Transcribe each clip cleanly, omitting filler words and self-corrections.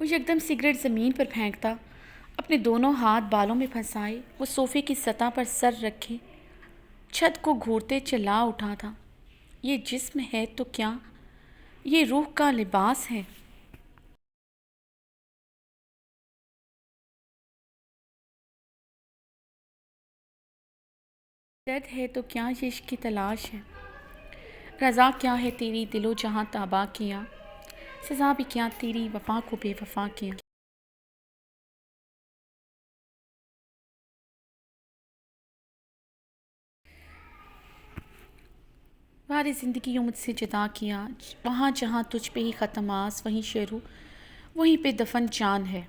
وہ یکدم سگریٹ زمین پر پھینکتا، اپنے دونوں ہاتھ بالوں میں پھنسائے وہ صوفے کی سطح پر سر رکھے چھت کو گھورتے چلا اٹھا تھا۔ یہ جسم ہے تو کیا، یہ روح کا لباس ہے۔ درد ہے تو کیا، یہ عشق کی تلاش ہے۔ رضا کیا ہے تیری دل و جہاں تاباں کیا، سزا بھی کیا تیری وفا کو بے وفا کیا۔ باری زندگی یوں مجھ سے جدا کیا، وہاں جہاں تجھ پہ ہی ختم آس، وہیں شروع وہیں پہ دفن جان ہے۔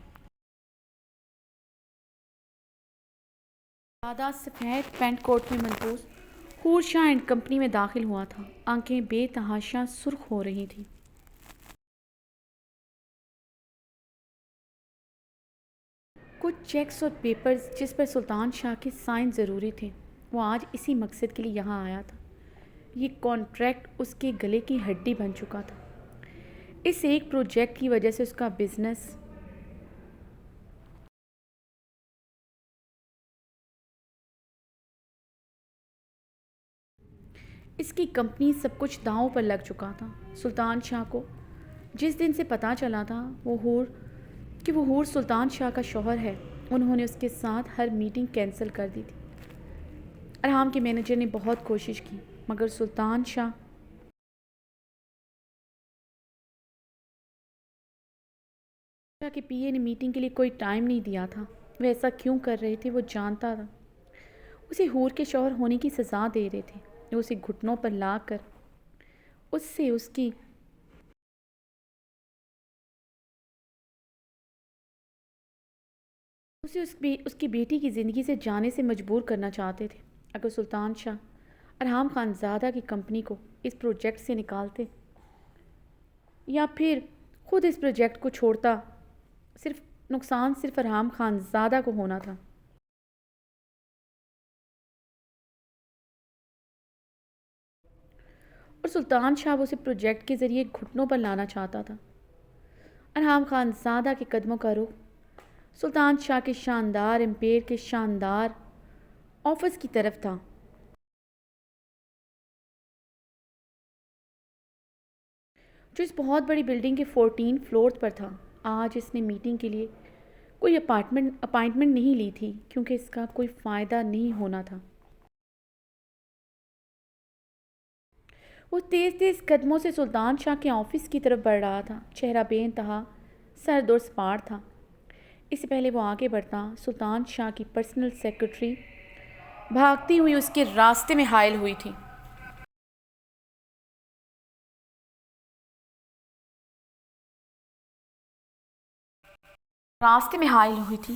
سادہ سفید پینٹ کوٹ میں ملبوس حور شاہ اینڈ کمپنی میں داخل ہوا تھا۔ آنکھیں بے تحاشا سرخ ہو رہی تھیں۔ کچھ چیکس اور پیپرز جس پر سلطان شاہ کے سائن ضروری تھے، وہ آج اسی مقصد کے لیے یہاں آیا تھا۔ یہ کانٹریکٹ اس کے گلے کی ہڈی بن چکا تھا۔ اس ایک پروجیکٹ کی وجہ سے اس کا بزنس، اس کی کمپنی، سب کچھ داؤں پر لگ چکا تھا۔ سلطان شاہ کو جس دن سے پتہ چلا تھا وہ حور سلطان شاہ کا شوہر ہے، انہوں نے اس کے ساتھ ہر میٹنگ کینسل کر دی تھی۔ ارحام کے مینیجر نے بہت کوشش کی، مگر سلطان شاہ کے پی اے نے میٹنگ کے لیے کوئی ٹائم نہیں دیا تھا۔ وہ ایسا کیوں کر رہے تھے وہ جانتا تھا۔ اسے حور کے شوہر ہونے کی سزا دے رہے تھے۔ وہ اسے گھٹنوں پر لا کر اس کی بیٹی کی زندگی سے جانے سے مجبور کرنا چاہتے تھے۔ اگر سلطان شاہ ارحام خان زادہ کی کمپنی کو اس پروجیکٹ سے نکالتے یا پھر خود اس پروجیکٹ کو چھوڑتا، نقصان صرف ارحام خان زادہ کو ہونا تھا۔ اور سلطان شاہ اسے پروجیکٹ کے ذریعے گھٹنوں پر لانا چاہتا تھا۔ ارحام خان زادہ کے قدموں کا رخ سلطان شاہ کے شاندار امپائر کے شاندار آفس کی طرف تھا، جو اس بہت بڑی بلڈنگ کے 14 فلور پر تھا۔ آج اس نے میٹنگ کے لیے کوئی اپائنٹمنٹ نہیں لی تھی، کیونکہ اس کا کوئی فائدہ نہیں ہونا تھا۔ وہ تیز تیز قدموں سے سلطان شاہ کے آفس کی طرف بڑھ رہا تھا۔ چہرہ بے انتہا سرد اور سپاٹ تھا۔ اس سے پہلے وہ آگے بڑھتا، سلطان شاہ کی پرسنل سیکرٹری بھاگتی ہوئی اس کے راستے میں حائل ہوئی تھی۔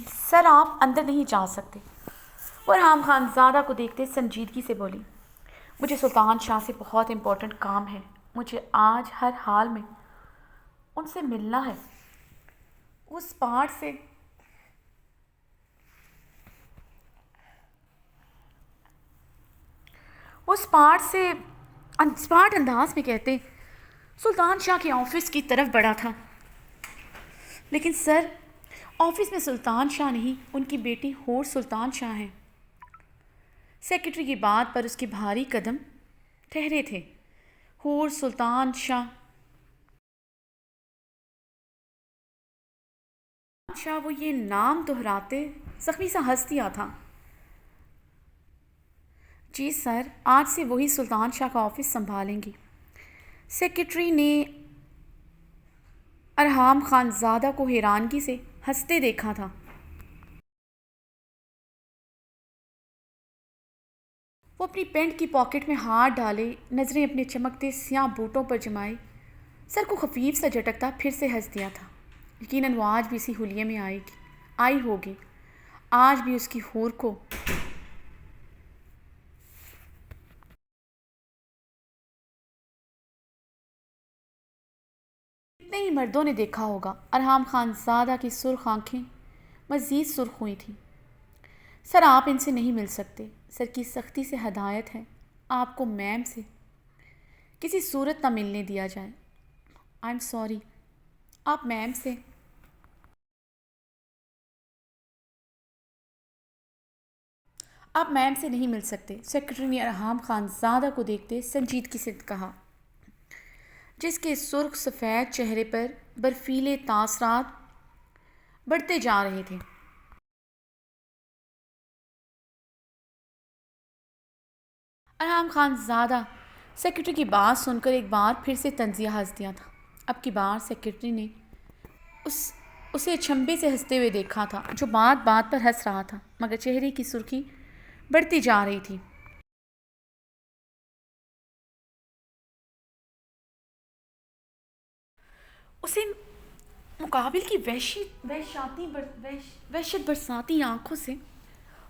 سر آپ اندر نہیں جا سکتے۔ وہ ارحام خان زادہ کو دیکھتے سنجیدگی سے بولی، مجھے سلطان شاہ سے بہت امپورٹنٹ کام ہے، مجھے آج ہر حال میں ان سے ملنا ہے۔ اس اسپاٹ انداز میں کہتے سلطان شاہ کے آفس کی طرف بڑھا تھا۔ لیکن سر، آفس میں سلطان شاہ نہیں، ان کی بیٹی حور سلطان شاہ ہیں۔ سیکرٹری کی بات پر اس کے بھاری قدم ٹھہرے تھے۔ حور سلطان شاہ وہ یہ نام دہراتے زخمی سا ہنس دیا تھا۔ جی سر، آج سے وہی سلطان شاہ کا آفس سنبھالیں گی۔ سیکرٹری نے ارحام خان زادہ کو حیرانگی سے ہنستے دیکھا تھا۔ وہ اپنی پینٹ کی پاکٹ میں ہاتھ ڈالے، نظریں اپنے چمکتے سیاہ بوٹوں پر جمائے، سر کو خفیف سا جھٹکتا پھر سے ہنس دیا تھا۔ یقیناً وہ آج بھی اسی حلیے میں آئی ہوگی۔ آج بھی اس کی حور کو کتنے ہی مردوں نے دیکھا ہوگا۔ ارحام خان زادہ کی سرخ آنکھیں مزید سرخ ہوئی تھیں۔ سر آپ ان سے نہیں مل سکتے، سر کی سختی سے ہدایت ہے آپ کو میم سے کسی صورت نہ ملنے دیا جائے۔ آئی ایم سوری، آپ میم سے آپ میم سے نہیں مل سکتے، سیکرٹری نے ارحام خان زادہ کو دیکھتے سنجیدگی سے کہا، جس کے سرخ سفید چہرے پر برفیلے تاثرات بڑھتے جا رہے تھے۔ ارحام خان زادہ سیکرٹری کی بات سن کر ایک بار پھر سے طنزیہ ہنس دیا تھا۔ اب کی بار سیکرٹری نے اسے چھمبے سے ہنستے ہوئے دیکھا تھا، جو بات بات پر ہنس رہا تھا مگر چہرے کی سرخی بڑھتی جا رہی تھی۔ اسے مقابل کی وحشت برساتی آنکھوں سے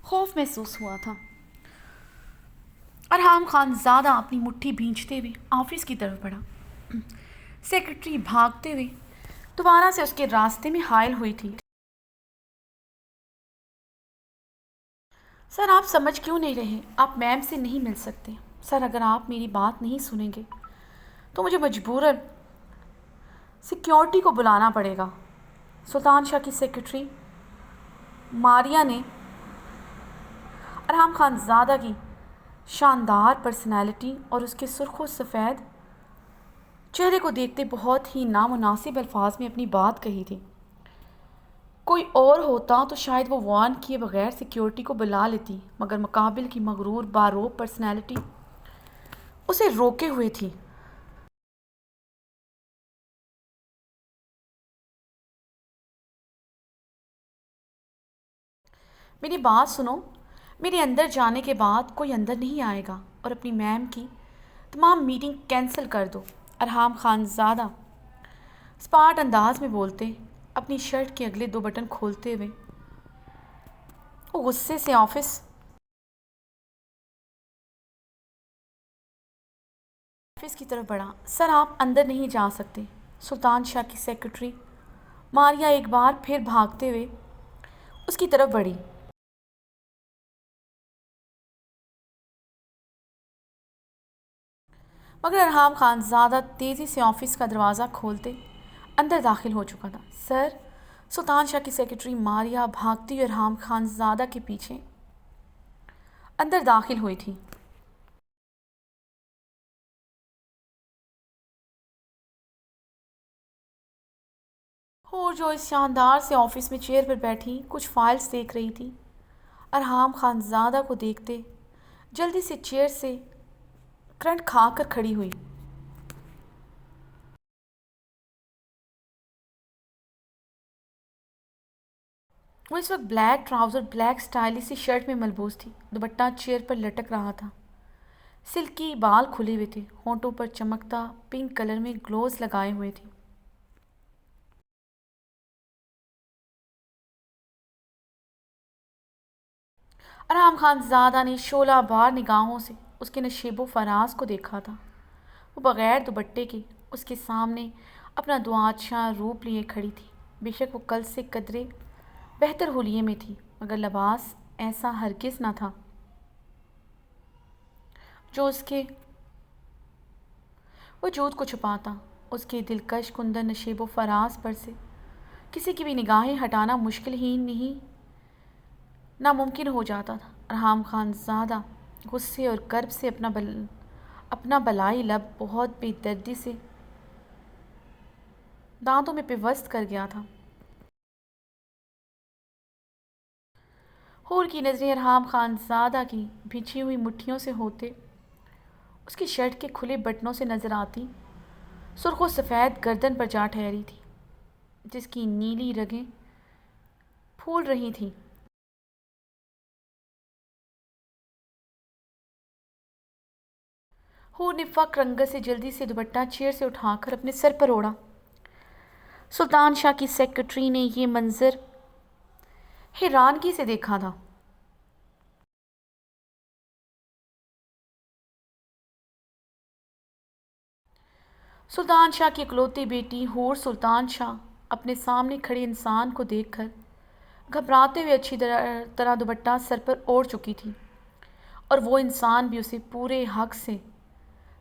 خوف محسوس ہوا تھا۔ ارحام خان زادہ اپنی مٹھی بھینچتے ہوئے آفس کی طرف بڑھا۔ سیکرٹری بھاگتے ہوئے دوبارہ سے اس کے راستے میں حائل ہوئی تھی۔ سر آپ سمجھ کیوں نہیں رہے؟ آپ میم سے نہیں مل سکتے۔ سر اگر آپ میری بات نہیں سنیں گے تو مجھے مجبوراً سیکیورٹی کو بلانا پڑے گا۔ سلطان شاہ کی سیکرٹری ماریا نے ارحام خان زادہ کی شاندار پرسنالٹی اور اس کے سرخ و سفید چہرے کو دیکھتے بہت ہی نامناسب الفاظ میں اپنی بات کہی تھی۔ کوئی اور ہوتا تو شاید وہ وارن کیے بغیر سیکیورٹی کو بلا لیتی، مگر مقابل کی مغرور باروب پرسنالٹی اسے روکے ہوئے تھی۔ میری بات سنو، میرے اندر جانے کے بعد کوئی اندر نہیں آئے گا اور اپنی میم کی تمام میٹنگ کینسل کر دو۔ ارحام خان زادہ اسپاٹ انداز میں بولتے اپنی شرٹ کے اگلے 2 بٹن کھولتے ہوئے وہ غصے سے آفس کی طرف بڑھا۔ سر آپ اندر نہیں جا سکتے۔ سلطان شاہ کی سیکرٹری ماریا ایک بار پھر بھاگتے ہوئے اس کی طرف بڑھی، مگر ارحام خان زادہ تیزی سے آفس کا دروازہ کھولتے اندر داخل ہو چکا تھا۔ سر، سلطان شاہ کی سیکرٹری ماریا بھاگتی ہوئی ارحام خان زادہ کے پیچھے اندر داخل ہوئی تھی۔ اور جو اس شاندار سے آفس میں چیئر پر بیٹھی کچھ فائلز دیکھ رہی تھی، ارحام خان زادہ کو دیکھتے جلدی سے چیئر سے کرنٹ کھا کر کھڑی ہوئی۔ وہ اس وقت بلیک ٹراؤزر، بلیک سٹائلش سی شرٹ میں ملبوس تھی۔ دوپٹہ چیئر پر لٹک رہا تھا، سلکی بال کھلے ہوئے تھے، ہونٹوں پر چمکتا پنک کلر میں گلوز لگائے ہوئے تھی۔ ارحام خان زادہ نے شعلہ بار نگاہوں سے اس کے نشیب و فراز کو دیکھا تھا۔ وہ بغیر دوپٹے کے اس کے سامنے اپنا دعاچھا روپ لیے کھڑی تھی۔ بے شک وہ کل سے قدرے بہتر حلیے میں تھی، مگر لباس ایسا ہرگز نہ تھا جو اس کے وجود کو چھپاتا۔ اس کے دلکش کندر نشیب و فراز پر سے کسی کی بھی نگاہیں ہٹانا مشکل ہی نہیں ناممکن ہو جاتا تھا۔ ارحام خان زادہ غصے اور کرب سے اپنا بلائی لب بہت بے دردی سے دانتوں میں پیوست کر گیا تھا۔ حور کی نظریں ارحام خان زادہ کی بچھی ہوئی مٹھیوں سے ہوتے اس کی شرٹ کے کھلے بٹنوں سے نظر آتی سرخ و سفید گردن پر جا ٹھہری تھی، جس کی نیلی رگیں پھول رہی تھیں۔ حور نے فک رنگت سے جلدی سے دوپٹہ چیئر سے اٹھا کر اپنے سر پر اوڑھا۔ سلطان شاہ کی سیکرٹری نے یہ منظر حیرانگی سے دیکھا تھا۔ سلطان شاہ کی اکلوتی بیٹی حور سلطان شاہ اپنے سامنے کھڑے انسان کو دیکھ کر گھبراتے ہوئے اچھی طرح دوپٹہ سر پر اوڑھ چکی تھی، اور وہ انسان بھی اسے پورے حق سے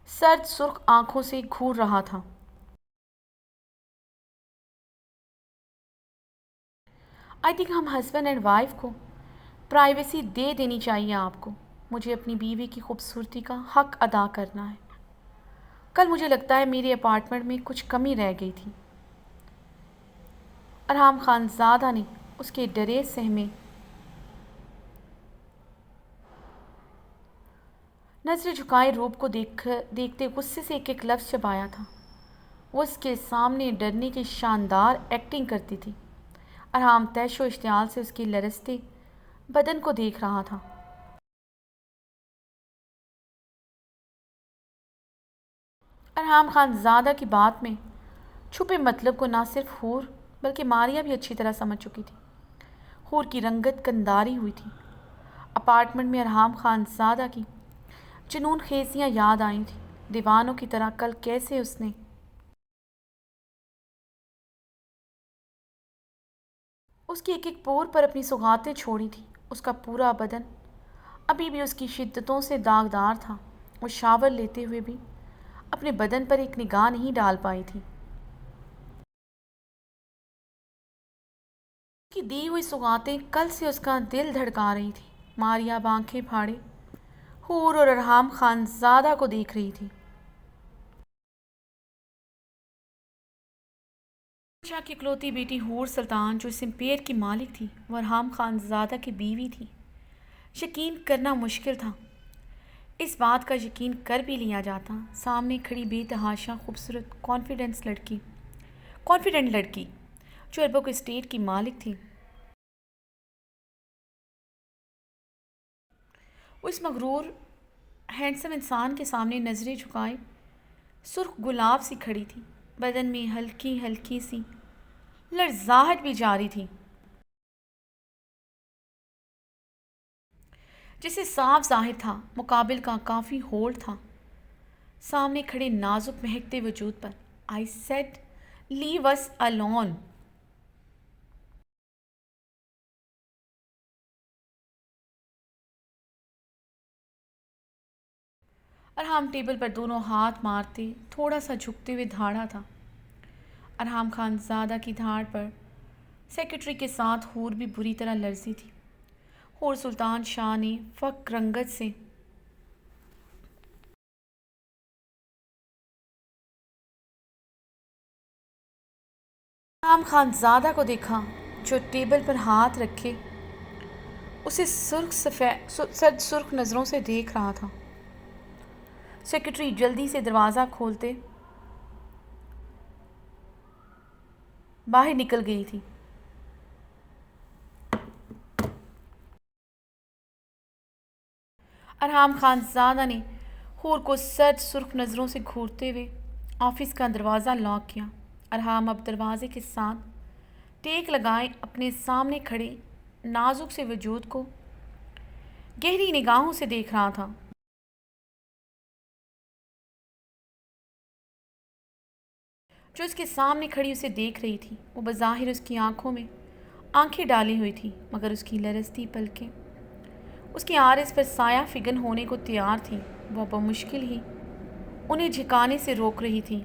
سرد سرخ آنکھوں سے گھور رہا تھا۔ آئی تھنک ہم ہسبینڈ اینڈ وائف کو پرائیویسی دے دینی چاہیے آپ کو. مجھے اپنی بیوی کی خوبصورتی کا حق ادا کرنا ہے. کل مجھے لگتا ہے میرے اپارٹمنٹ میں کچھ کمی رہ گئی تھی. ارحام خان زادہ نے اس کے ڈرے سہمے نظریں جھکائے روب کو دیکھتے غصے سے ایک ایک لفظ چبایا تھا. وہ اس کے سامنے ڈرنے کی شاندار ایکٹنگ کرتی تھی. ارحام تیش و اشتعال سے اس کے لرزتے بدن کو دیکھ رہا تھا. ارحام خان زادہ کی بات میں چھپے مطلب کو نہ صرف حور بلکہ ماریا بھی اچھی طرح سمجھ چکی تھی. حور کی رنگت کنداری ہوئی تھی. اپارٹمنٹ میں ارحام خان زادہ کی جنون خیزیاں یاد آئی تھیں. دیوانوں کی طرح کل کیسے اس نے اس کی ایک ایک پور پر اپنی سوغاتیں چھوڑی تھی. اس کا پورا بدن ابھی بھی اس کی شدتوں سے داغدار تھا. وہ شاور لیتے ہوئے بھی اپنے بدن پر ایک نگاہ نہیں ڈال پائی تھی. اس کی دی ہوئی سوغاتیں کل سے اس کا دل دھڑکا رہی تھی. ماریا آنکھیں پھاڑے حور اور ارحام خان زادہ کو دیکھ رہی تھی. شاہ کی اکلوتی بیٹی حور سلطان جو اس امپیر کی مالک تھی وہ ارحام خان زادہ کی بیوی تھی. یقین کرنا مشکل تھا. اس بات کا یقین کر بھی لیا جاتا. سامنے کھڑی بے تحاشا خوبصورت کانفیڈنٹ لڑکی جو اربوں کے اسٹیٹ کی مالک تھی. وہ اس مغرور ہینڈسم انسان کے سامنے نظریں جھکائے سرخ گلاب سی کھڑی تھی. بدن میں ہلکی ہلکی سی لرزاہٹ بھی جاری تھی جسے صاف ظاہر تھا مقابل کا کافی ہولڈ تھا. سامنے کھڑے نازک مہکتے وجود پر I said leave us alone. Arham table پر دونوں ہاتھ مارتے تھوڑا سا جھکتے ہوئے دھاڑا تھا. ارحام خان زادہ کی دھاڑ پر سیکرٹری کے ساتھ حور بھی بری طرح لرزی تھی. حور سلطان شاہ نے فک رنگت سے ارحام خان زادہ کو دیکھا جو ٹیبل پر ہاتھ رکھے اسے سرخ نظروں سے دیکھ رہا تھا. سیکرٹری جلدی سے دروازہ کھولتے باہر نکل گئی تھی. ارحام خان زادہ نے حور کو سرد سرخ نظروں سے گھورتے ہوئے آفس کا دروازہ لاک کیا. ارحام اب دروازے کے ساتھ ٹیک لگائے اپنے سامنے کھڑے نازک سے وجود کو گہری نگاہوں سے دیکھ رہا تھا. جو اس کے سامنے کھڑی اسے دیکھ رہی تھی وہ بظاہر اس کی آنکھوں میں آنکھیں ڈالی ہوئی تھی مگر اس کی لرزتی پلکیں اس کی عارض پر سایہ فگن ہونے کو تیار تھی. وہ بمشکل ہی انہیں جھکانے سے روک رہی تھی.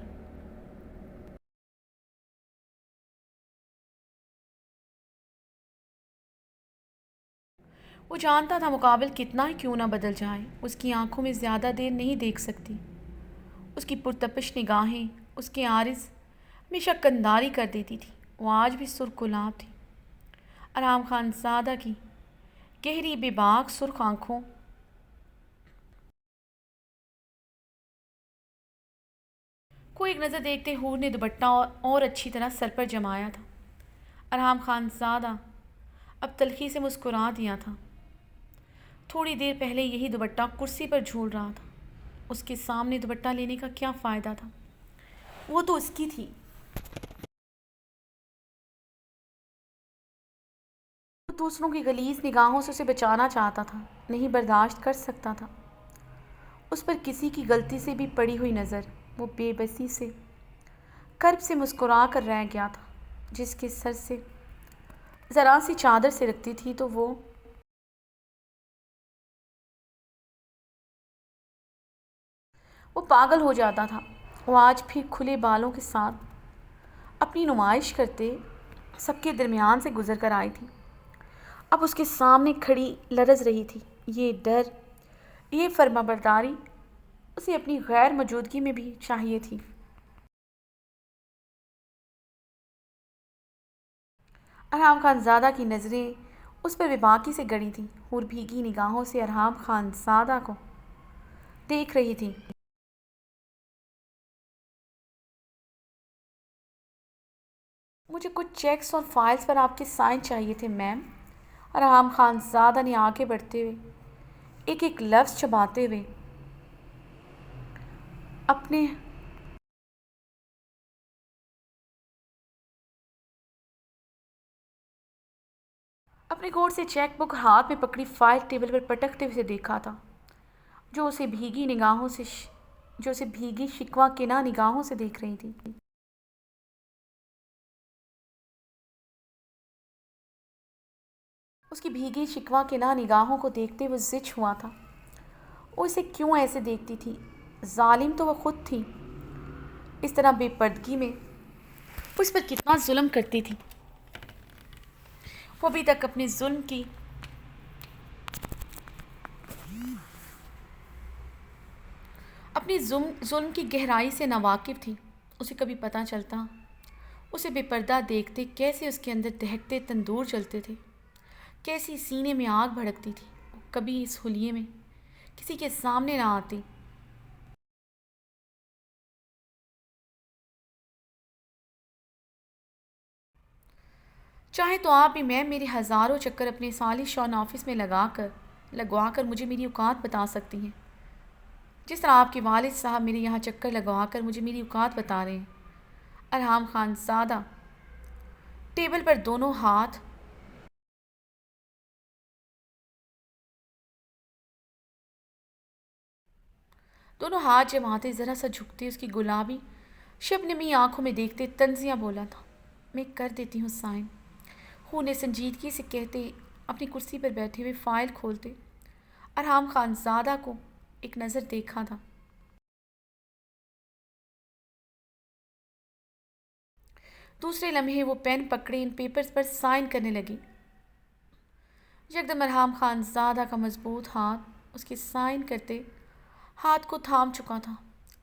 وہ جانتا تھا مقابل کتنا ہی کیوں نہ بدل جائے اس کی آنکھوں میں زیادہ دیر نہیں دیکھ سکتی. اس کی پرتپش نگاہیں اس کے عارض میں شکنداری کر دیتی تھی. وہ آج بھی سرخ گلاب تھی. ارحام خان زادہ کی گہری بے باک سرخ آنکھوں کو ایک نظر دیکھتے حور نے دوپٹہ اور اچھی طرح سر پر جمایا تھا. ارحام خان زادہ اب تلخی سے مسکرا دیا تھا. تھوڑی دیر پہلے یہی دوپٹہ کرسی پر جھول رہا تھا. اس کے سامنے دوپٹہ لینے کا کیا فائدہ تھا؟ وہ تو اس کی تھی. وہ دوسروں کی غلیظ نگاہوں سے اسے بچانا چاہتا تھا. نہیں برداشت کر سکتا تھا اس پر کسی کی غلطی سے بھی پڑی ہوئی نظر. وہ بے بسی سے کرب سے مسکرا کر رہ گیا تھا. جس کے سر سے ذرا سی چادر سے رکھتی تھی تو وہ پاگل ہو جاتا تھا. وہ آج بھی کھلے بالوں کے ساتھ اپنی نمائش کرتے سب کے درمیان سے گزر کر آئی تھی. اب اس کے سامنے کھڑی لرز رہی تھی۔ یہ ڈر، یہ فرمانبرداری اسے اپنی غیر موجودگی میں بھی چاہیے تھی۔ ارحام خان زادہ کی نظریں اس پر بے باکی سے گڑی تھیں اور بھیگی نگاہوں سے ارحام خان زادہ کو دیکھ رہی تھی۔ مجھے کچھ چیکس اور فائلز پر آپ کے سائن چاہیے تھے میم۔ ارحام خان زادہ نے آگے بڑھتے ہوئے ایک ایک لفظ چباتے ہوئے اپنے کوٹ سے چیک بک ہاتھ میں پکڑی فائل ٹیبل پر پٹکتے ہوئے دیکھا تھا، جو اسے بھیگی شکوہ کناں نگاہوں سے دیکھ رہی تھی۔ اس کی بھیگی شکوہ کناں نگاہوں کو دیکھتے ہوئے زچ ہوا تھا۔ وہ اسے کیوں ایسے دیکھتی تھی؟ ظالم تو وہ خود تھی۔ اس طرح بے پردگی میں اس پر کتنا ظلم کرتی تھی۔ وہ ابھی تک اپنے ظلم کی گہرائی سے ناواقف تھی۔ اسے کبھی پتہ چلتا، اسے بے پردہ دیکھتے کیسے اس کے اندر دہکتے تندور جلتے تھے، کیسی سینے میں آگ بھڑکتی تھی۔ کبھی اس حلیے میں کسی کے سامنے نہ آتی۔ چاہے تو آپ بھی میم میرے ہزاروں چکر اپنے سالی شان آفس میں لگوا کر مجھے میری اوقات بتا سکتی ہیں، جس طرح آپ کے والد صاحب میرے یہاں چکر لگوا کر مجھے میری اوقات بتا رہے ہیں۔ ارحام خان زادہ ٹیبل پر دونوں ہاتھ جماتے ذرا سا جھکتے اس کی گلابی شبنمی آنکھوں میں دیکھتے طنزیہ بولا تھا، میں کر دیتی ہوں سائن۔ خون نے سنجیدگی سے کہتے اپنی کرسی پر بیٹھے ہوئے فائل کھولتے ارحام خان زادہ کو ایک نظر دیکھا تھا۔ دوسرے لمحے وہ پین پکڑے ان پیپرز پر سائن کرنے لگی۔ یکدم ارحام خان زادہ کا مضبوط ہاتھ اس کے سائن کرتے ہاتھ کو تھام چکا تھا۔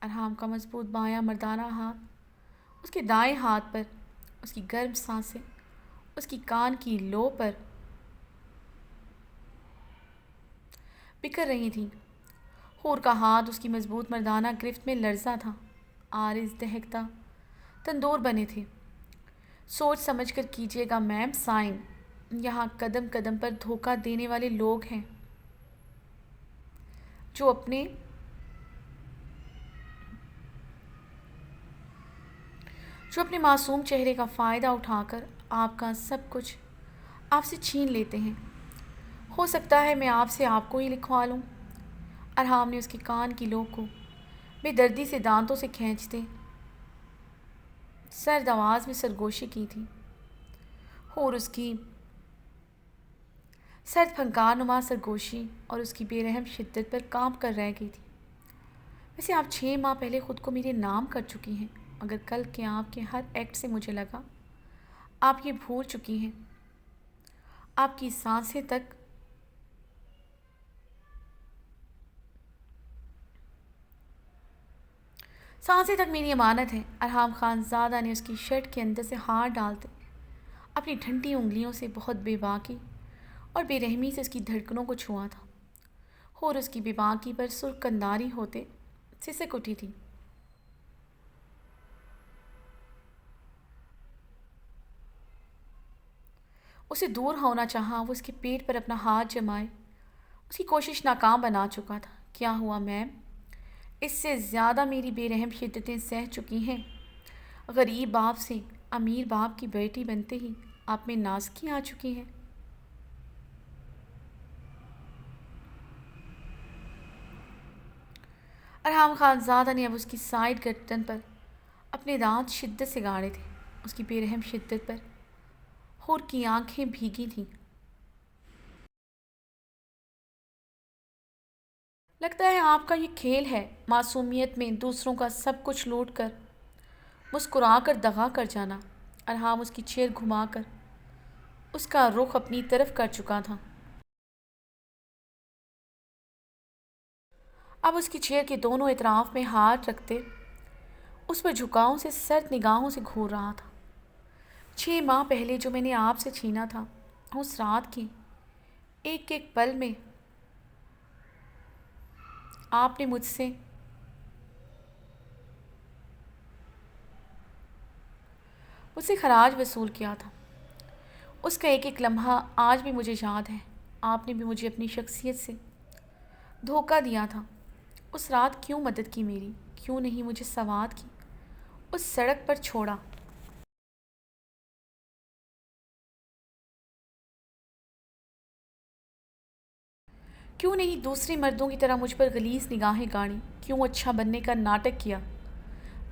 ارحام کا مضبوط بایاں مردانہ ہاتھ اس کے دائیں ہاتھ پر، اس کی گرم سانسیں اس کی کان کی لو پر بکھر رہی تھیں۔ حور کا ہاتھ اس کی مضبوط مردانہ گرفت میں لرزا تھا۔ عارض دہکتا تندور بنے تھے۔ سوچ سمجھ کر کیجیے گا میم سائن، یہاں قدم قدم پر دھوکہ دینے والے لوگ ہیں جو اپنے معصوم چہرے کا فائدہ اٹھا کر آپ کا سب کچھ آپ سے چھین لیتے ہیں۔ ہو سکتا ہے میں آپ سے آپ کو ہی لکھوا لوں۔ ارحام نے اس کی کان کی لو کو بے دردی سے دانتوں سے کھینچتے سرد آواز میں سرگوشی کی تھی، اور اس کی سرد پھنکار نما سرگوشی اور اس کی بے رحم شدت پر کانپ کر رہ گئی تھی۔ ویسے آپ 6 ماہ پہلے خود کو میرے نام کر چکی ہیں، مگر کل کے آپ کے ہر ایکٹ سے مجھے لگا آپ یہ بھول چکی ہیں۔ آپ کی سانسیں تک میری امانت ہے۔ ارحام خان زادہ نے اس کی شرٹ کے اندر سے ہاتھ ڈالتے اپنی ٹھنڈی انگلیوں سے بہت بے باکی اور بے رحمی سے اس کی دھڑکنوں کو چھوا تھا، اور اس کی بے باکی پر سرخ کنداری ہوتے سسک اٹھی تھی۔ اسے دور ہونا چاہا، وہ اس کے پیٹ پر اپنا ہاتھ جمائے۔ اس کی کوشش ناکام بنا چکا تھا۔ کیا ہوا میم؟ اس سے زیادہ میری بے رحم شدتیں سہ چکی ہیں۔ غریب باپ سے امیر باپ کی بیٹی بنتے ہی آپ میں نازکی آ چکی ہیں۔ ارحام خان زادہ نے اب اس کی سائیڈ گردن پر اپنے دانت شدت سے گاڑے تھے۔ اس کی بے رحم شدت پر حور کی آنکھیں بھیگی تھیں۔ لگتا ہے آپ کا یہ کھیل ہے، معصومیت میں دوسروں کا سب کچھ لوٹ کر مسکرا کر دغا کر جانا۔ ارحام اس کی چیئر گھما کر اس کا رخ اپنی طرف کر چکا تھا۔ اب اس کی چیئر کے دونوں اطراف میں ہاتھ رکھتے اس پر جھکاؤں سے سرد نگاہوں سے گھور رہا تھا۔ 6 ماہ پہلے جو میں نے آپ سے چھینا تھا، اس رات کی ایک ایک پل میں آپ نے مجھ سے خراج وصول کیا تھا۔ اس کا ایک ایک لمحہ آج بھی مجھے یاد ہے۔ آپ نے بھی مجھے اپنی شخصیت سے دھوکہ دیا تھا۔ اس رات کیوں مدد کی میری؟ کیوں نہیں مجھے سوات کی اس سڑک پر چھوڑا؟ کیوں نہیں دوسرے مردوں کی طرح مجھ پر غلیظ نگاہیں گاڑی؟ کیوں اچھا بننے کا ناٹک کیا؟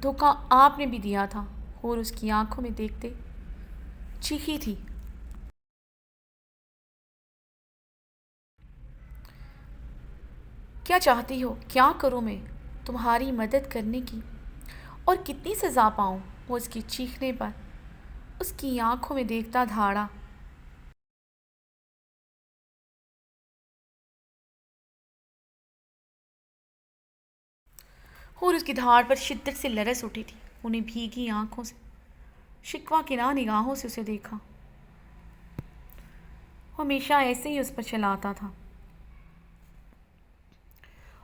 دھوکہ آپ نے بھی دیا تھا۔ اور اس کی آنکھوں میں دیکھتے چیخی تھی۔ کیا چاہتی ہو؟ کیا کروں میں تمہاری مدد کرنے کی؟ اور کتنی سزا پاؤں؟ وہ اس کی چیخنے پر اس کی آنکھوں میں دیکھتا دھاڑا۔ اور اس کی دھاڑ پر شدت سے لرز اٹھی تھی۔ انہیں بھیگی آنکھوں سے شکوہ کناں نگاہوں سے اسے دیکھا۔ وہ ہمیشہ ایسے ہی اس پر چلاتا تھا،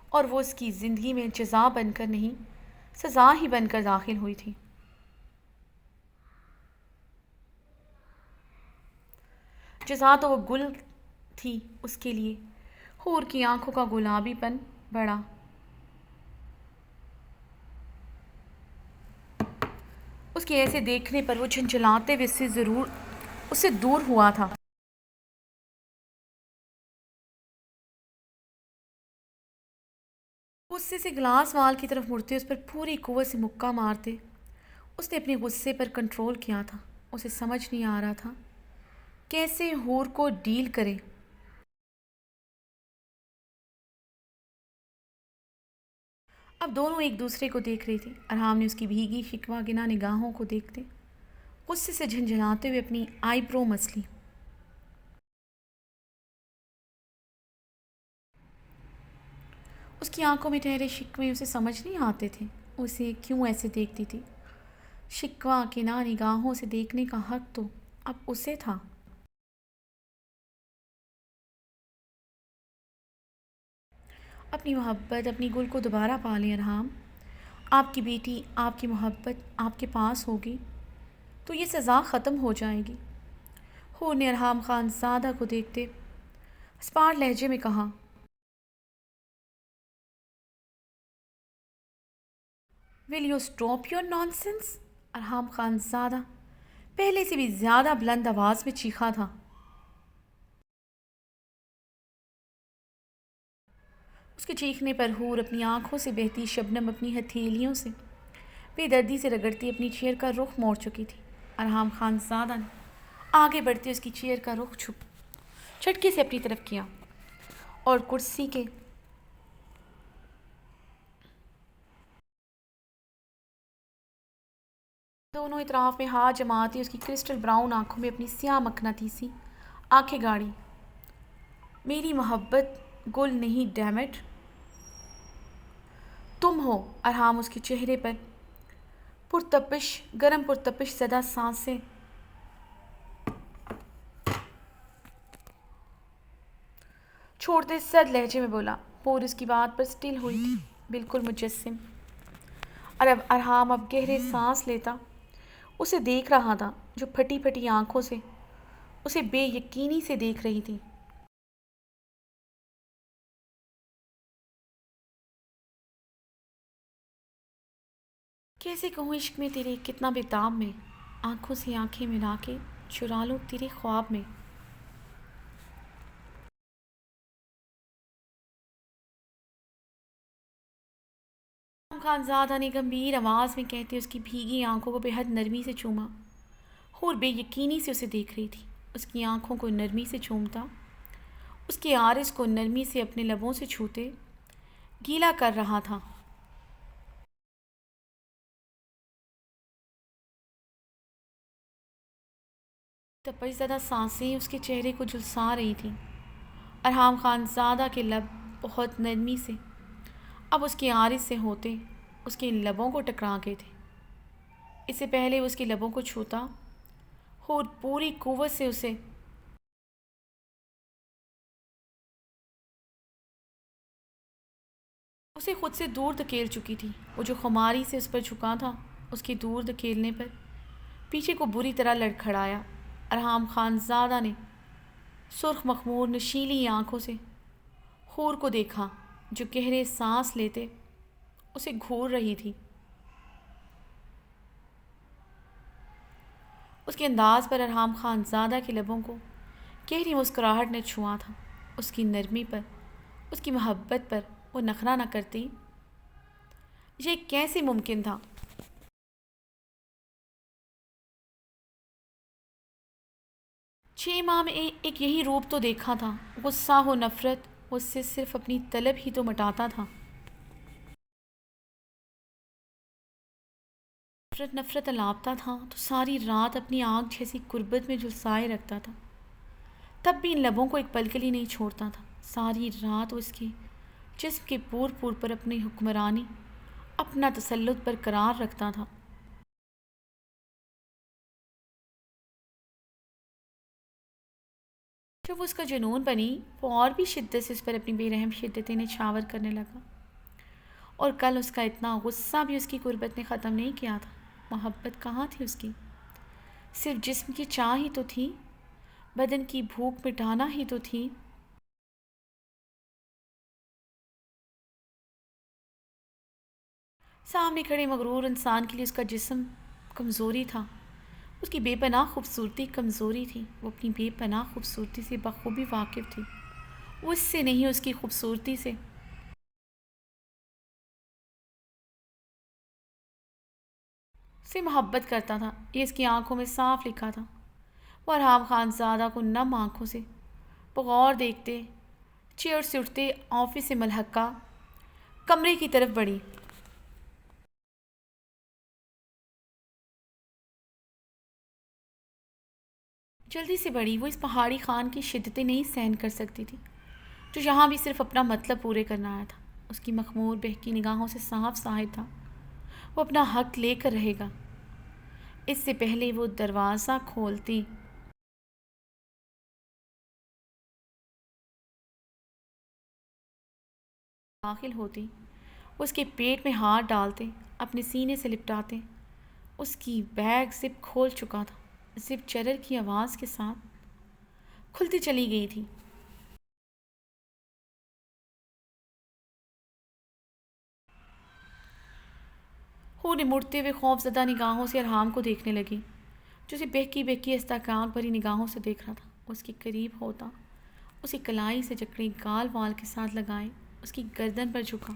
اور وہ اس کی زندگی میں جزا بن کر نہیں، سزا ہی بن کر داخل ہوئی تھی۔ جزا تو وہ گل تھی اس کے لیے۔ حور کی آنکھوں کا گلابی پن بڑھا۔ اس کے ایسے دیکھنے پر وہ جھنجھلاتے ہوئے سے ضرور اس سے دور ہوا تھا۔ غصے سے گلاس وال کی طرف مڑتے اس پر پوری قوت سے مکہ مارتے اس نے اپنے غصے پر کنٹرول کیا تھا۔ اسے سمجھ نہیں آ رہا تھا کیسے حور کو ڈیل کرے۔ اب دونوں ایک دوسرے کو دیکھ رہی تھی۔ ارحام نے اس کی بھیگی شکوہ گنا نگاہوں کو دیکھتے غصے سے جھنجھلاتے ہوئے اپنی آئی برو مسلی۔ اس کی آنکھوں میں ٹھہرے شکوے اسے سمجھ نہیں آتے تھے۔ اسے کیوں ایسے دیکھتی تھی؟ شکوہ کنا نگاہوں سے دیکھنے کا حق تو اب اسے تھا۔ اپنی محبت، اپنی گل کو دوبارہ پا لیں ارحام۔ آپ کی بیٹی، آپ کی محبت آپ کے پاس ہوگی تو یہ سزا ختم ہو جائے گی۔ حور نے ارحام خان زادہ کو دیکھتے اسپاٹ لہجے میں کہا۔ Will you stop your nonsense? Arham Khan Zada پہلے سے بھی زیادہ بلند آواز میں چیخا تھا۔ اس کے چیخنے پر حور اپنی آنکھوں سے بہتی شبنم اپنی ہتھیلیوں سے بے دردی سے رگڑتی اپنی چیئر کا رخ موڑ چکی تھی۔ ارحام خان زادہ نے آگے بڑھتے اس کی چیئر کا رخ چھٹکے سے اپنی طرف کیا اور کرسی کے دونوں اطراف میں ہاتھ جماتی اس کی کرسٹل براؤن آنکھوں میں اپنی سیاہ مقناطیسی آنکھیں گاڑی۔ میری محبت گل نہیں ڈیم اٹ، تم ہو۔ ارحام اس کے چہرے پر پرتپش گرم پرتپش زدہ سانسیں چھوڑتے سرد لہجے میں بولا۔ حور اس کی بات پر سٹل ہوئی تھی، بالکل مجسم۔ ارحام اب گہرے سانس لیتا اسے دیکھ رہا تھا جو پھٹی پھٹی آنکھوں سے اسے بے یقینی سے دیکھ رہی تھی۔ کیسے کہوں عشق میں تیرے کتنا بےتاب میں، آنکھوں سے آنکھیں ملا کے چرا لوں تیرے خواب میں۔ خان زادہ نے گمبھیر آواز میں کہتے اس کی بھیگی آنکھوں کو بے حد نرمی سے چوما۔ حور بے یقینی سے اسے دیکھ رہی تھی۔ اس کی آنکھوں کو نرمی سے چومتا، اس کے عارض کو نرمی سے اپنے لبوں سے چھوتے گیلا کر رہا تھا۔ تپش زدہ سانسیں اس کے چہرے کو جھلسا رہی تھیں۔ ارحام خان زادہ کے لب بہت نرمی سے اب اس کے عارض سے ہوتے اس کے لبوں کو ٹکرا گئے تھے۔ اس سے پہلے اس کے لبوں کو چھوتا اور پوری قوت سے اسے خود سے دور دھکیل چکی تھی۔ وہ جو خماری سے اس پر جھکا تھا، اس کے دور دھکیلنے پر پیچھے کو بری طرح لڑکھڑایا۔ ارحام خان زادہ نے سرخ مخمور نشیلی آنکھوں سے حور کو دیکھا جو گہرے سانس لیتے اسے گھور رہی تھی۔ اس کے انداز پر ارحام خان زادہ کے لبوں کو گہری مسکراہٹ نے چھوا تھا۔ اس کی نرمی پر، اس کی محبت پر وہ نخرہ نہ کرتی۔ یہ کیسے ممکن تھا؟ 6 ماہ میں ایک یہی روپ تو دیکھا تھا۔ غصہ ہو نفرت، اس سے صرف اپنی طلب ہی تو مٹاتا تھا۔ نفرت الاپتا تھا تو ساری رات اپنی آنکھ جیسی قربت میں جھلسائے رکھتا تھا۔ تب بھی ان لبوں کو ایک پل کے لیے نہیں چھوڑتا تھا۔ ساری رات وہ اس کے جسم کے پور پور پر اپنی حکمرانی، اپنا تسلط برقرار رکھتا تھا۔ جب اس کا جنون بنی، وہ اور بھی شدت سے اس پر اپنی بے رحم شدتیں نچھاور کرنے لگا، اور کل اس کا اتنا غصہ بھی اس کی قربت نے ختم نہیں کیا تھا۔ محبت کہاں تھی اس کی؟ صرف جسم کی چاہ ہی تو تھی، بدن کی بھوک مٹانا ہی تو تھی۔ سامنے کھڑے مغرور انسان کے لیے اس کا جسم کمزوری تھا، اس کی بے پناہ خوبصورتی کمزوری تھی۔ وہ اپنی بے پناہ خوبصورتی سے بخوبی واقف تھی۔ وہ اس سے نہیں، اس کی خوبصورتی سے محبت کرتا تھا۔ یہ اس کی آنکھوں میں صاف لکھا تھا۔ وہ ارحام خان زادہ کو نم آنکھوں سے بغور دیکھتے چیئر سے اٹھتے آفس سے ملحقہ کمرے کی طرف بڑھی۔ جلدی سے بڑھی۔ وہ اس پہاڑی خان کی شدتیں نہیں سہن کر سکتی تھی، جو یہاں بھی صرف اپنا مطلب پورے کرنا آیا تھا۔ اس کی مخمور بہکی نگاہوں سے صاف ظاہر تھا وہ اپنا حق لے کر رہے گا۔ اس سے پہلے وہ دروازہ کھولتی داخل ہوتی، اس کے پیٹ میں ہاتھ ڈالتے، اپنے سینے سے لپٹاتے۔ اس کی بیگ زپ کھول چکا تھا۔ زپ چرر کی آواز کے ساتھ کھلتی چلی گئی تھی۔ حور نے مڑتے ہوئے خوف زدہ نگاہوں سے ارحام کو دیکھنے لگی، جو اسے بہکی بہکی استحقاق بھری نگاہوں سے دیکھ رہا تھا۔ اس کے قریب ہوتا، اسے کلائی سے جکڑے گال وال کے ساتھ لگائے اس کی گردن پر جھکا۔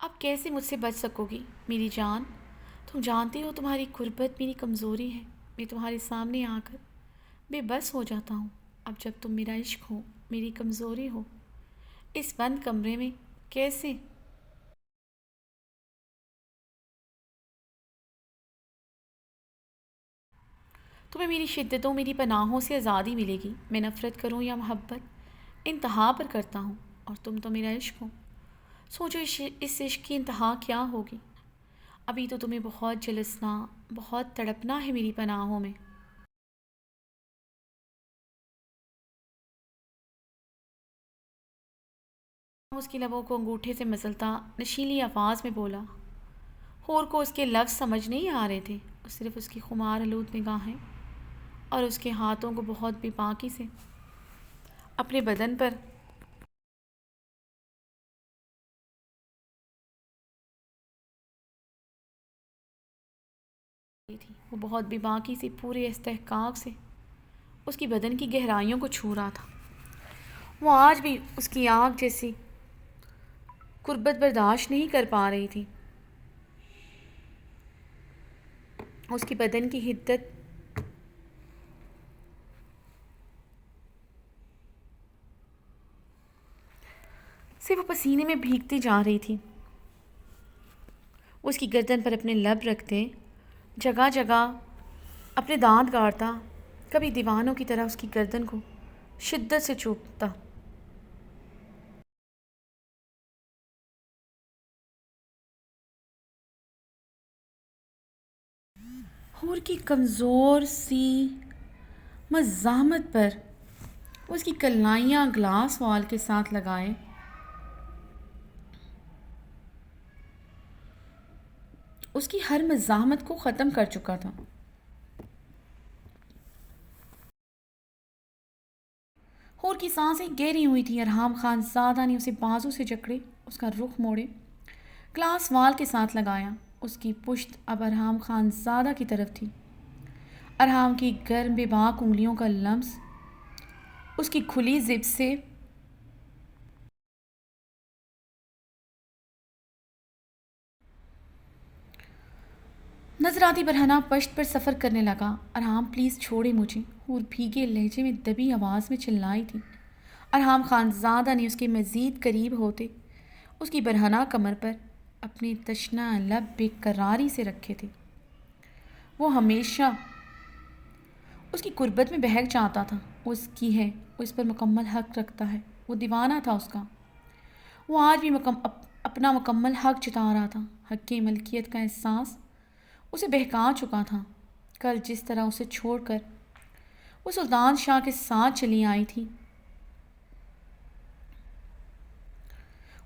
اب کیسے مجھ سے بچ سکو گی میری جان؟ تم جانتی ہو تمہاری قربت میری کمزوری ہے۔ میں تمہارے سامنے آ کر بے بس ہو جاتا ہوں۔ اب جب تم میرا عشق ہو، میری کمزوری ہو، اس بند کمرے میں کیسے؟ تمہیں میری شدتوں، میری پناہوں سے آزادی ملے گی۔ میں نفرت کروں یا محبت، انتہا پر کرتا ہوں، اور تم تو میرا عشق ہو۔ سوچو اس عشق کی انتہا کیا ہوگی؟ ابھی تو تمہیں بہت جلسنا، بہت تڑپنا ہے میری پناہوں میں۔ اس کی لبوں کو انگوٹھے سے مزلتا نشیلی آواز میں بولا۔ حور کو اس کے لفظ سمجھ نہیں آ رہے تھے، صرف اس کی خمار آلود نگاہیں اور اس کے ہاتھوں کو بہت بے باکی سے اپنے بدن پر تھی۔ وہ بہت بے باکی سے، پورے استحقاق سے اس کی بدن کی گہرائیوں کو چھو رہا تھا۔ وہ آج بھی اس کی آنکھ جیسی قربت برداشت نہیں کر پا رہی تھی۔ اس کی بدن کی حدت سے وہ پسینے میں بھیگتی جا رہی تھی۔ اس کی گردن پر اپنے لب رکھتے جگہ جگہ اپنے دانت گاڑتا، کبھی دیوانوں کی طرح اس کی گردن کو شدت سے چوبتا۔ حور کی کمزور سی مزاحمت پر اس کی کلائیاں گلاس وال کے ساتھ لگائے اس کی ہر مزاحمت کو ختم کر چکا تھا۔ حور کی سانسیں گہری ہوئی تھیں۔ ارحام خان زادہ نے اسے بازو سے جکڑے، اس کا رخ موڑے، گلاس وال کے ساتھ لگایا۔ اس کی پشت اب ارحام خان زادہ کی طرف تھی۔ ارحام کی گرم بے باک انگلیوں کا لمس اس کی کھلی زب سے نظر آتی برہنہ پشت پر سفر کرنے لگا۔ ارحام پلیز چھوڑے مجھے، حور بھیگے لہجے میں دبی آواز میں چلائی تھی۔ ارحام خان زادہ نے اس کے مزید قریب ہوتے اس کی برہنہ کمر پر اپنے تشنہ لب بے قراری سے رکھے تھے۔ وہ ہمیشہ اس کی قربت میں بہک جاتا تھا۔ وہ اس کی ہے، وہ اس پر مکمل حق رکھتا ہے، وہ دیوانہ تھا اس کا۔ وہ آج بھی اپنا مکمل حق جتا رہا تھا۔ حق ملکیت کا احساس اسے بہکا چکا تھا۔ کل جس طرح اسے چھوڑ کر وہ سلطان شاہ کے ساتھ چلی آئی تھی،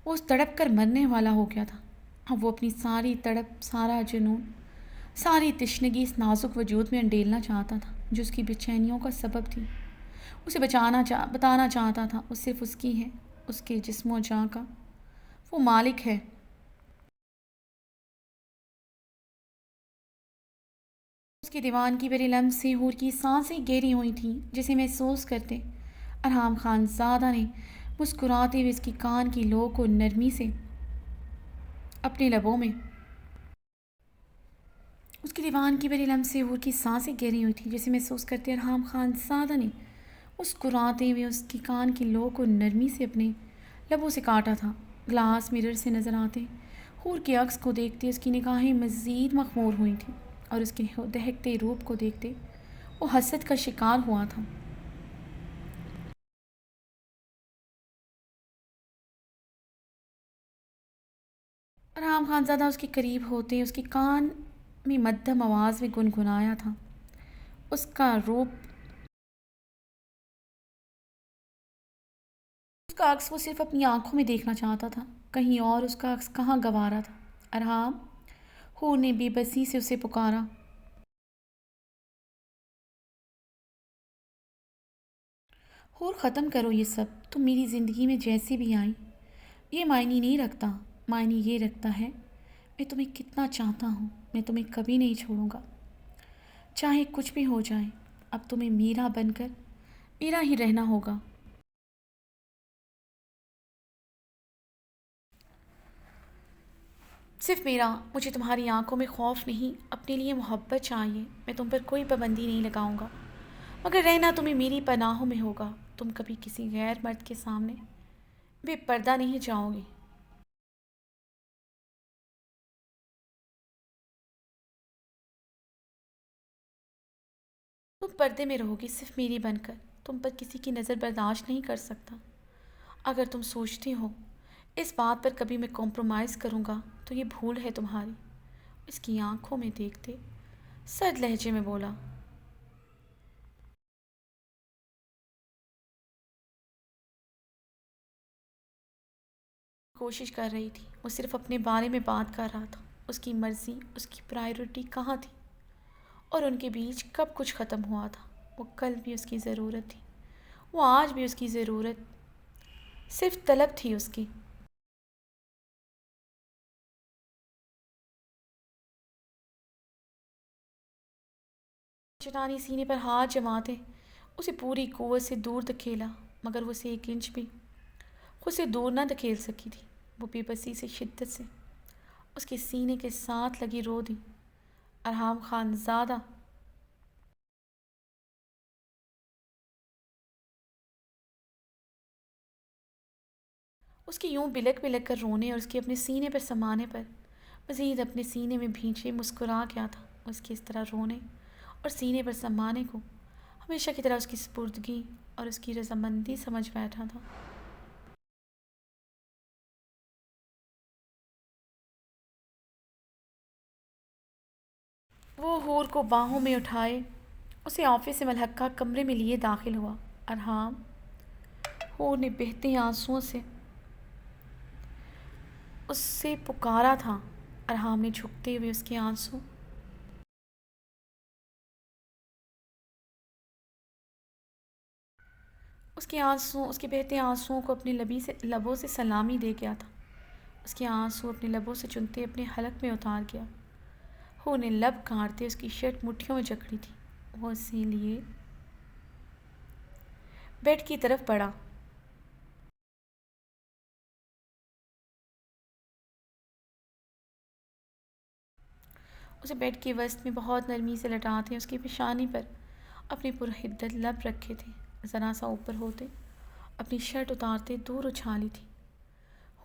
وہ اس تڑپ کر مرنے والا ہو گیا تھا۔ اب وہ اپنی ساری تڑپ، سارا جنون، ساری تشنگی اس نازک وجود میں انڈیلنا چاہتا تھا جو اس کی بے چینیوں کا سبب تھی۔ اسے بتانا چاہتا تھا وہ صرف اس کی ہے، اس کے جسم و جاں کا وہ مالک ہے۔ اس کے دیوان کی بڑے لمس سے حور کی سانسیں گہری ہوئی تھیں، جسے محسوس کرتے ارحام خان زادہ نے مسکراتے ہوئے اس کی کان کی لو کو نرمی سے اپنے لبوں میں اس کے دیوان کی بڑی لمس سے حور کی سانسیں گہری ہوئی تھیں، جسے محسوس کرتے ارحام خان زادہ نے مسکراتے ہوئے اس کی کان کی لو کو نرمی سے اپنے لبوں سے کاٹا تھا۔ گلاس مرر سے نظر آتے حور کے عکس کو دیکھتے اس کی نگاہیں مزید مخمور ہوئی تھیں، اور اس کے دہکتے روپ کو دیکھتے وہ حسد کا شکار ہوا تھا۔ ارحام خان زادہ اس کے قریب ہوتے اس کے کان میں مدھم آواز میں گنگنایا تھا۔ اس کا عکس وہ صرف اپنی آنکھوں میں دیکھنا چاہتا تھا، کہیں اور اس کا عکس کہاں گوارا تھا۔ ارحام، حور نے بے بسی سے اسے پکارا۔ حور ختم کرو یہ سب، تم میری زندگی میں جیسے بھی آئی یہ معنی نہیں رکھتا، معنی یہ رکھتا ہے میں تمہیں کتنا چاہتا ہوں۔ میں تمہیں کبھی نہیں چھوڑوں گا، چاہے کچھ بھی ہو جائے۔ اب تمہیں میرا بن کر میرا ہی رہنا ہوگا۔ صرف میرا، مجھے تمہاری آنکھوں میں خوف نہیں، اپنے لیے محبت چاہیے۔ میں تم پر کوئی پابندی نہیں لگاؤں گا، مگر رہنا تمہیں میری پناہوں میں ہوگا۔ تم کبھی کسی غیر مرد کے سامنے بے پردہ نہیں جاؤ گی۔ تم پردے میں رہو گی صرف میری بن کر۔ تم پر کسی کی نظر برداشت نہیں کر سکتا۔ اگر تم سوچتے ہو اس بات پر کبھی میں کمپرومائز کروں گا تو یہ بھول ہے تمہاری۔ اس کی آنکھوں میں دیکھتے سرد لہجے میں بولا۔ کوشش کر رہی تھی، وہ صرف اپنے بارے میں بات کر رہا تھا۔ اس کی مرضی، اس کی پرائیورٹی کہاں تھی، اور ان کے بیچ کب کچھ ختم ہوا تھا۔ وہ کل بھی اس کی ضرورت تھی، وہ آج بھی اس کی ضرورت، صرف طلب تھی اس کی۔ چٹانی سینے پر ہاتھ جماتے اسے پوری قوت سے دور دھکیلا، مگر وہ اسے ایک انچ بھی خود سے دور نہ دھکیل سکی تھی۔ وہ بے بسی سے شدت سے اس کے سینے کے ساتھ لگی رو دی۔ ارحام خان زادہ اس کی یوں بلک بلک کر رونے اور اس کے اپنے سینے پر سمانے پر مزید اپنے سینے میں بھینچے مسکرا گیا تھا۔ اس کے اس طرح رونے اور سینے پر سمانے کو ہمیشہ کی طرح اس کی سپردگی اور اس کی رضامندی سمجھ بیٹھا تھا۔ وہ حور کو باہوں میں اٹھائے اسے آفس سے ملحقہ کمرے میں لیے داخل ہوا۔ ارحام، حور نے بہتے آنسوؤں سے اس سے پکارا تھا۔ ارحام نے جھکتے ہوئے اس کے بہتے آنسوؤں کو اپنے لبوں سے سلامی دے گیا تھا۔ اس کے آنسو اپنے لبوں سے چنتے اپنے حلق میں اتار گیا۔ حور نے لب کاٹتے اس کی شرٹ مٹھیوں میں جکڑی تھی۔ وہ اسے لیے بیڈ کی طرف بڑھا۔ اسے بیڈ کے وسط میں بہت نرمی سے لٹاتے اس کی پیشانی پر اپنے پرحدت لب رکھے تھے۔ ذرا سا اوپر ہوتے اپنی شرٹ اتارتے دور اچھالی تھی۔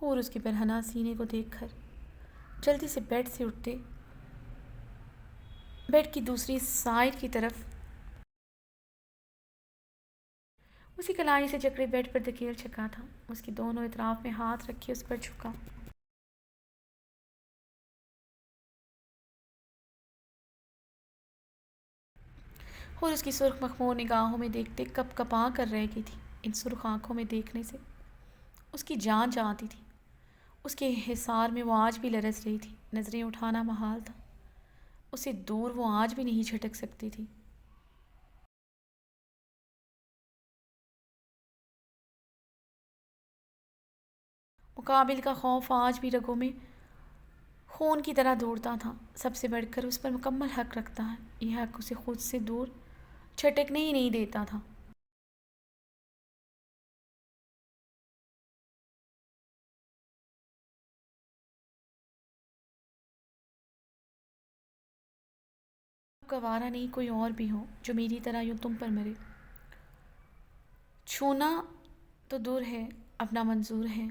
حور اس کے برہنہ سینے کو دیکھ کر جلدی سے بیڈ سے اٹھتے بیڈ کی دوسری سائڈ کی طرف اسی کلائی سے جکڑے بیڈ پر دھکیل چھکا تھا۔ اس کے دونوں اطراف میں ہاتھ رکھے اس پر جھکا۔ اور اس کی سرخ مخمور نگاہوں میں دیکھتے کپ کپا کر رہ گئی تھی۔ ان سرخ آنکھوں میں دیکھنے سے اس کی جان جاتی تھی۔ اس کے حصار میں وہ آج بھی لرز رہی تھی۔ نظریں اٹھانا محال تھا۔ اسے دور وہ آج بھی نہیں جھٹک سکتی تھی۔ مقابل کا خوف آج بھی رگوں میں خون کی طرح دوڑتا تھا۔ سب سے بڑھ کر اس پر مکمل حق رکھتا ہے۔ یہ حق اسے خود سے دور چھٹکنے ہی نہیں دیتا تھا۔ گوارا نہیں کوئی اور بھی ہو جو میری طرح یوں تم پر مرے۔ چھونا تو دور ہے، اپنا منظور ہے،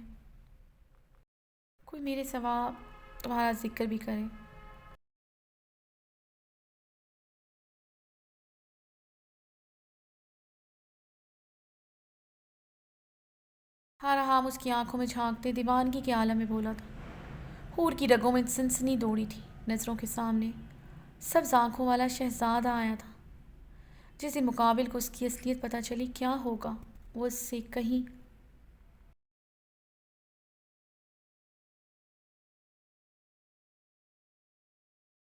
کوئی میرے سوا تمہارا ذکر بھی کرے۔ ارحام اس کی آنکھوں میں جھانکتے دیوانگی کے عالم میں بولا تھا۔ حور کی رگوں میں سنسنی دوڑی تھی۔ نظروں کے سامنے سبز آنکھوں والا شہزادہ آیا تھا۔ جسے مقابل کو اس کی اصلیت پتہ چلی کیا ہوگا، وہ اس سے کہیں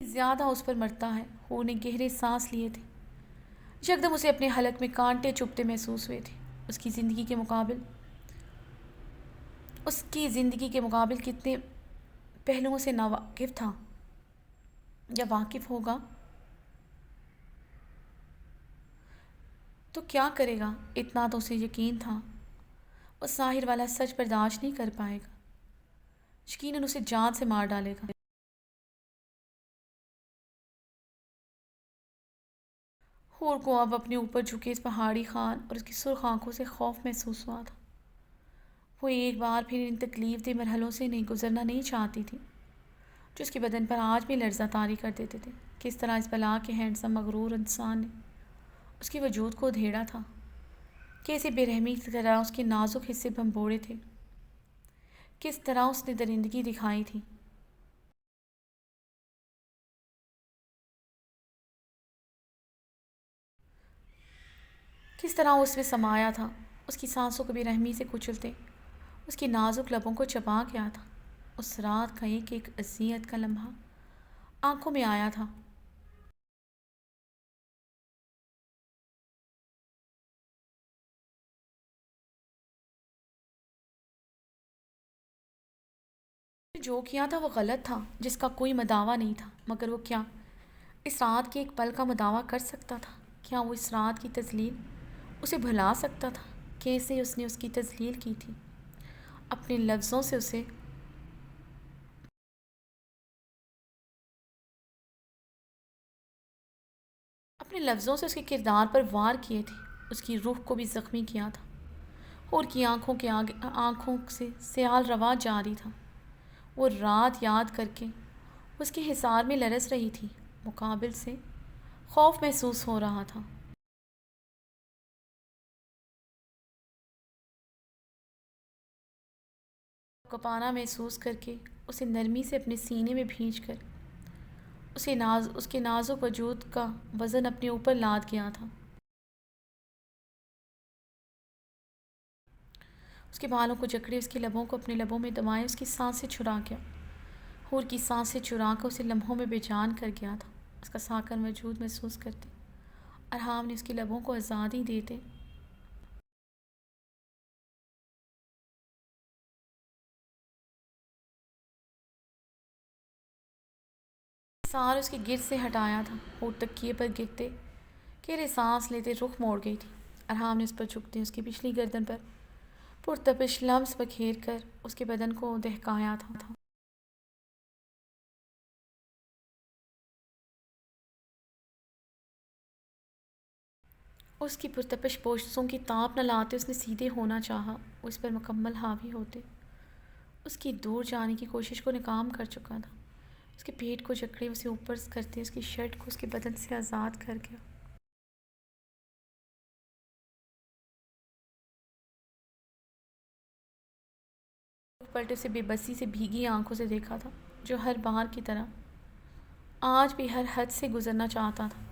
زیادہ اس پر مرتا ہے۔ حور نے گہرے سانس لیے تھے۔ یکدم اسے اپنے حلق میں کانٹے چبھتے محسوس ہوئے تھے۔ اس کی زندگی کے مقابل کتنے پہلوؤں سے ناواقف تھا یا واقف ہوگا تو کیا کرے گا؟ اتنا تو اسے یقین تھا وہ ساحر والا سچ برداشت نہیں کر پائے گا، یقیناً اسے جان سے مار ڈالے گا۔ حور کو اب اپنے اوپر جھکے اس پہاڑی خان اور اس کی سرخ آنکھوں سے خوف محسوس ہوا تھا۔ وہ ایک بار پھر ان تکلیف دہ مرحلوں سے گزرنا نہیں چاہتی تھی جو اس کے بدن پر آج بھی لرزہ طاری کر دیتے تھے۔ کس طرح اس بلا کے ہینڈسم مغرور انسان نے اس کے وجود کو ادھیڑا تھا، کیسے بے رحمی کی طرح اس کے نازک حصے بھنبوڑے تھے، کس طرح اس نے درندگی دکھائی تھی۔ کس طرح اس میں سمایا تھا، اس کی سانسوں کو بے رحمی سے کچلتے اس کی نازک لبوں کو چبا گیا تھا۔ اس رات کا ایک ایک اذیت کا لمحہ آنکھوں میں آیا تھا۔ جو کیا تھا وہ غلط تھا، جس کا کوئی مداوع نہیں تھا، مگر وہ کیا اس رات کے ایک پل کا مداوع کر سکتا تھا؟ کیا وہ اس رات کی تذلیل اسے بھلا سکتا تھا؟ کیسے اس نے اس کی تذلیل کی تھی؟ اپنے لفظوں سے اس کے کردار پر وار کیے تھے، اس کی روح کو بھی زخمی کیا تھا۔ حور کی آنکھوں سے سیال روا جاری تھا۔ وہ رات یاد کر کے اس کے حصار میں لرز رہی تھی۔ مقابل سے خوف محسوس ہو رہا تھا۔ کپانا محسوس کر کے اسے نرمی سے اپنے سینے میں بھینچ کر اس کے نازک وجود کا وزن اپنے اوپر لاد گیا تھا۔ اس کے بالوں کو جکڑے، اس کے لبوں کو اپنے لبوں میں دبائے، اس کی سانسیں چھڑا گیا۔ حور کی سانسیں چھڑا کر اسے لمحوں میں بے جان کر گیا تھا۔ اس کا ساکن وجود محسوس کرتے ارحام نے اس کے لبوں کو آزادی دیتے سار اس کے گرد سے ہٹایا تھا۔ حور تکیے پر گرتے گہرے سانس لیتے رخ موڑ گئی تھی۔ ارحام نے اس پر جھکتے اس کی پچھلی گردن پر پرتپش لمس بکھیر کر اس کے بدن کو دہکایا تھا۔ اس کی پرتپش پوشوں کی تاپ نہ لاتے اس نے سیدھے ہونا چاہا، اس پر مکمل حاوی ہوتے اس کی دور جانے کی کوشش کو ناکام کر چکا تھا۔ اس کے پیٹ کو جکڑے اسے اوپر کرتے اس کی شرٹ کو اس کے بدن سے آزاد کر گیا۔ پلٹے سے بے بسی سے بھیگی آنکھوں سے دیکھا تھا، جو ہر بار کی طرح آج بھی ہر حد سے گزرنا چاہتا تھا۔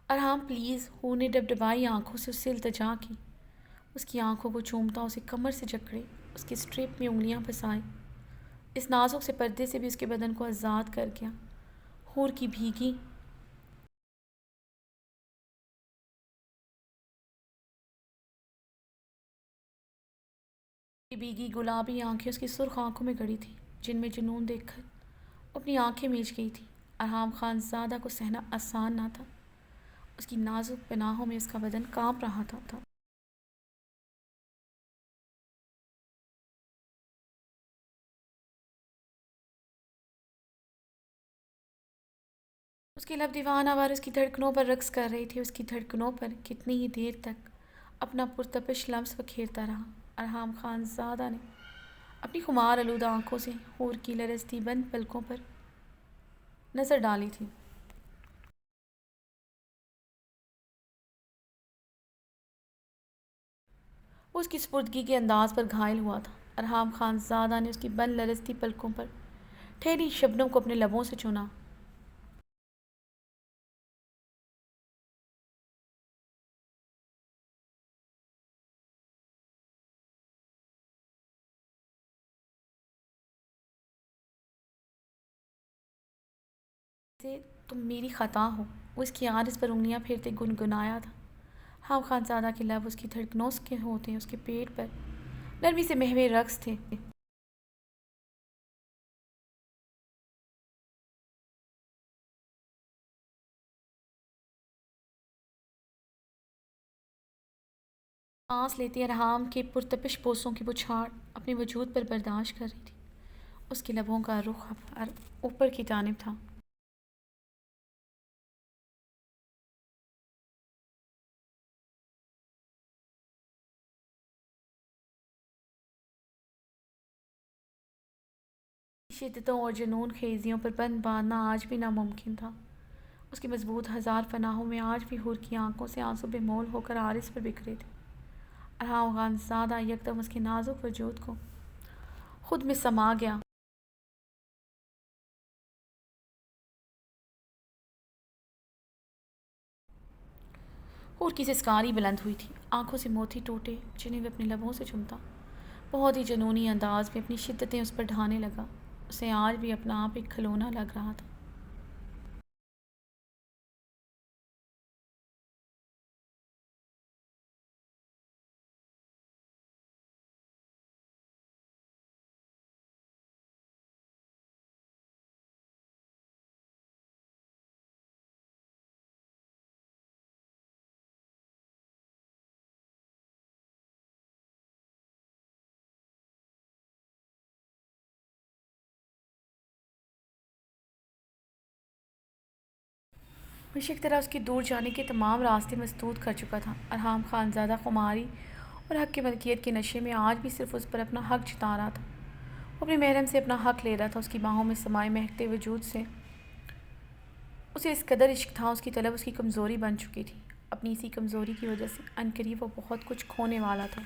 ارحام پلیز، حور نے ڈبڈبائی آنکھوں سے اس سے التجا کی۔ اس کی آنکھوں کو چومتا اسے کمر سے جکڑے اس کے اسٹرپ میں انگلیاں پھنسائے، اس نازک سے پردے سے بھی اس کے بدن کو آزاد کر گیا۔ حور کی بھیگی گلابی آنکھیں اس کی سرخ آنکھوں میں گڑی تھی، جن میں جنون دیکھ کر اپنی آنکھیں میچ گئی تھی۔ ارحام خان زادہ کو سہنا آسان نہ تھا، اس کی نازک پناہوں میں اس کا بدن کانپ رہا تھا۔ اس کی لب دیوانہ وار اس کی دھڑکنوں پر رقص کر رہی تھی، اس کی دھڑکنوں پر کتنی ہی دیر تک اپنا پرتپش لمس بکھیرتا رہا۔ ارحام خان زادہ نے اپنی خمار آلودہ آنکھوں سے حور کی لرزتی بند پلکوں پر نظر ڈالی تھی۔ وہ اس کی سپردگی کے انداز پر گھائل ہوا تھا۔ ارحام خان زادہ نے اس کی بند لرزتی پلکوں پر ٹھہری شبنم کو اپنے لبوں سے چونا۔ تم میری خطا ہو، وہ اس کی عارض پر انگلیاں پھیرتے گنگنایا تھا۔ ارحام خان زادہ کے لب اس کی دھڑکنوں کے ہوتے اس کے پیٹ پر نرمی سے محو رقص تھے۔ سانس لیتی ارحام کے پرتپش بوسوں کی بچھاڑ اپنے وجود پر برداشت کر رہی تھی۔ اس کے لبوں کا رخ اوپر کی جانب تھا۔ شدتوں اور جنون خیزیوں پر بند باندھنا آج بھی ناممکن تھا۔ اس کی مضبوط ہزار پناہوں میں آج بھی حور کی آنکھوں سے آنسو بے مول ہو کر عارض پر بکھرے تھے۔ ارحام خان زادہ یکدم اس کے نازک وجود کو خود میں سما گیا۔ حور کی سسکاری بلند ہوئی تھی، آنکھوں سے موتی ٹوٹے جنہیں وہ اپنے لبوں سے چومتا بہت ہی جنونی انداز میں اپنی شدتیں اس پر ڈھانے لگا۔ اسے آج بھی اپنا آپ ایک کھلونا لگ رہا تھا۔ بیشک طرح اس کے دور جانے کے تمام راستے مسدود کر چکا تھا۔ ارحام خان زادہ خماری اور حق کی ملکیت کے نشے میں آج بھی صرف اس پر اپنا حق جتا رہا تھا۔ وہ اپنے محرم سے اپنا حق لے رہا تھا، اس کی باہوں میں سمائے مہکتے وجود سے اسے اس قدر عشق تھا، اس کی طلب اس کی کمزوری بن چکی تھی۔ اپنی اسی کمزوری کی وجہ سے عنقریب وہ بہت کچھ کھونے والا تھا۔